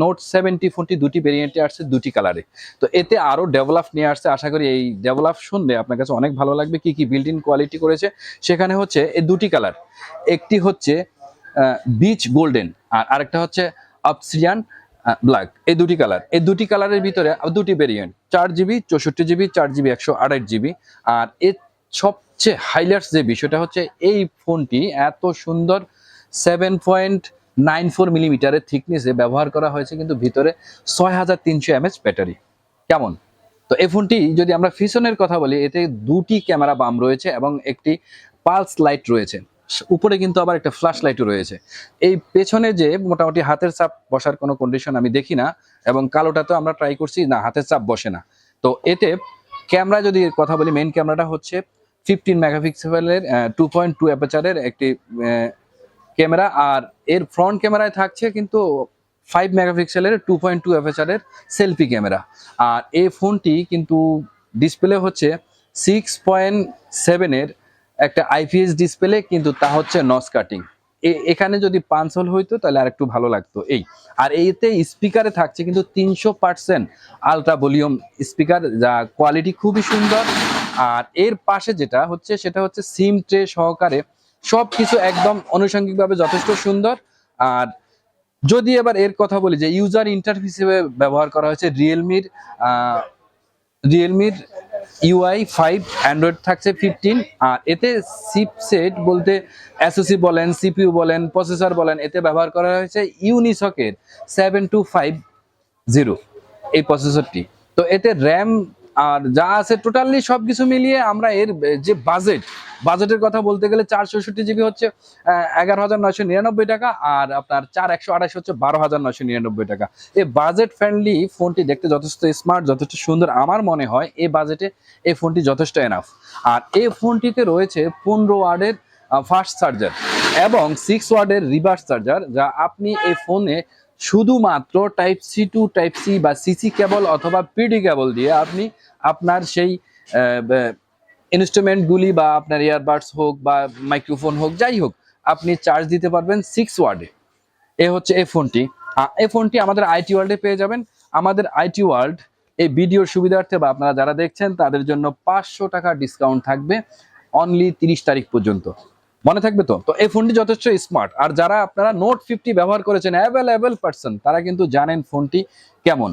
Note 70 ফোনটি দুটি ভেরিয়েন্টে আসছে, দুটি কালারে। তো এতে আরো ডেভেলপ নিয়ে আসছে, আশা করি এই ডেভেলপ শুনলে আপনার কাছে অনেক ভালো লাগবে। কি কি বিল্ট ইন কোয়ালিটি করেছে সেখানে হচ্ছে এই দুটি কালার, একটি হচ্ছে বিচ গোল্ডেন আর আরেকটা হচ্ছে অবসিডিয়ান ব্ল্যাক। এই দুটি কালার, এই দুটি কালারের ভিতরে দুটি variant, 4GB 64GB, 4GB 128GB। আর এর সবচেয়ে হাইলাইটস যে বিষয়টা হচ্ছে এই ফোনটি এত সুন্দর 7.94 মিলিমিটারের থিকনেসে ব্যবহার করা হয়েছে, কিন্তু ভিতরে 6300 mAh ব্যাটারি। কেমন? তো এই ফোনটি যদি আমরা পিছনের কথা বলি, এতে দুটি ক্যামেরা বাম রয়েছে এবং একটি পালস লাইট রয়েছে, উপরে কিন্তু আবার একটা ফ্ল্যাশ লাইটও রয়েছে। এই পেছনে যে মোটামুটি হাতের চাপ বসার কোনো কন্ডিশন আমি দেখি না, এবং কালোটা তো আমরা ট্রাই করছি না, হাতের চাপ বসে না। তো এতে ক্যামেরা যদি কথা বলি, মেইন ক্যামেরাটা হচ্ছে 15 মেগাপিক্সেলের 2.2 অ্যাপারচারের একটি ক্যামেরা, আর এর ফ্রন্ট ক্যামেরায় থাকছে কিন্তু 5 মেগাপিক্সেলের 2.2 অ্যাপারচারের সেলফি ক্যামেরা। আর এই ফোনটি কিন্তু ডিসপ্লে হচ্ছে 6.7 এর একটা আইপিএস ডিসপ্লে, কিন্তু তা হচ্ছে নচ কাটিং। এখানে যদি 5 হোল হইতো তাহলে আর একটু ভালো লাগতো। এই আর এইতে স্পিকারে থাকছে কিন্তু 300% আলট্রা ভলিউম স্পিকার, যা কোয়ালিটি খুবই সুন্দর। আর এর পাশে যেটা হচ্ছে সেটা হচ্ছে সিম ট্রে সহকারে সবকিছু একদম আনুষঙ্গিকভাবে যথেষ্ট সুন্দর। আর যদি এবার এর কথা বলি যে ইউজার ইন্টারফেস হিসেবে ব্যবহার করা হয়েছে রিয়েলমির UI5, অ্যান্ড্রয়েড থাকছে 15। আর এতে চিপসেট বলতে এসওসি বলেন, সিপিইউ বলেন, প্রসেসর বলেন, এতে ব্যবহার করা হয়েছে ইউনিসকের 7250 এই প্রসেসরটি। তো এতে র্যাম আর যা আছে টোটালি সবকিছু মিলিয়ে আমরা এর যে বাজেটের কথা বলতে গেলে 464GB হচ্ছে 11,999 টাকা, আর আপনার 4128 হচ্ছে 12,999 টাকা। এই বাজেট ফ্রেন্ডলি ফোনটি দেখতে যথেষ্ট স্মার্ট, যথেষ্ট সুন্দর। আমার মনে হয় এই বাজেটে এই ফোনটি যথেষ্ট এনাফ। আর এই ফোনটিতে রয়েছে 15 ওয়াটের ফাস্ট চার্জার এবং 6 ওয়াটের রিভার্স চার্জার, যা আপনি এই ফোনে শুধুমাত্র Type-C to Type-C বা সিসি কেবল অথবা পিডি কেবল দিয়ে আপনি আপনার সেই ইনস্ট্রুমেন্টগুলি বা আপনার ইয়ারবাডস হোক বা মাইক্রোফোন হোক, যাই হোক, আপনি চার্জ দিতে পারবেন 6 ওয়াটে। এ হচ্ছে এই ফোনটি। এই ফোনটি আমাদের আইটি ওয়ার্ল্ডে পেয়ে যাবেন। আমাদের আইটি ওয়ার্ল্ড এই ভিডিওর সুবিধার্থে বা আপনারা যারা দেখছেন তাদের জন্য 500 টাকা ডিসকাউন্ট থাকবে অনলি 30 তারিখ পর্যন্ত। মনে থাকবে তো? তো এই ফোনটি যথেষ্ট স্মার্ট। আর যারা আপনারা নোট 50 ব্যবহার করেছেন অ্যাভেলেবল পারসন, তারা কিন্তু জানেন ফোনটি কেমন।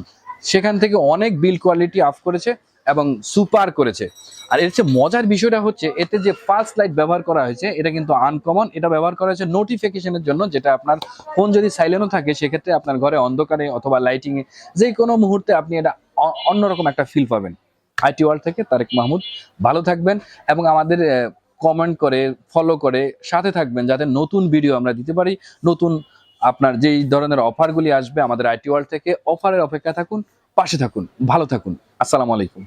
সেখান থেকে অনেক বিল্ড কোয়ালিটি আপ করেছে এবং সুপার করেছে। আর এর চেয়ে মজার বিষয়টা হচ্ছে এতে যে পালস লাইট ব্যবহার করা হয়েছে, এটা কিন্তু আনকমন। এটা ব্যবহার করা হয়েছে নোটিফিকেশনের জন্য, যেটা আপনার ফোন যদি সাইলেন্টও থাকে সেক্ষেত্রে আপনার ঘরে অন্ধকারে অথবা লাইটিং এ যে কোনো মুহূর্তে আপনি এটা অন্যরকম একটা ফিল পাবেন। আইটি ওয়ার্ল্ড থেকে তারেক মাহমুদ, ভালো থাকবেন এবং আমাদের কমেন্ট করে ফলো করে সাথে থাকবেন, যাতে নতুন ভিডিও আমরা দিতে পারি। নতুন আপনার যেই ধরনের অফারগুলি আসবে আমাদের আইটি ওয়ার্ল্ড থেকে, অফারের অপেক্ষা থাকুন, পাশে থাকুন, ভালো থাকুন। আসসালামু আলাইকুম।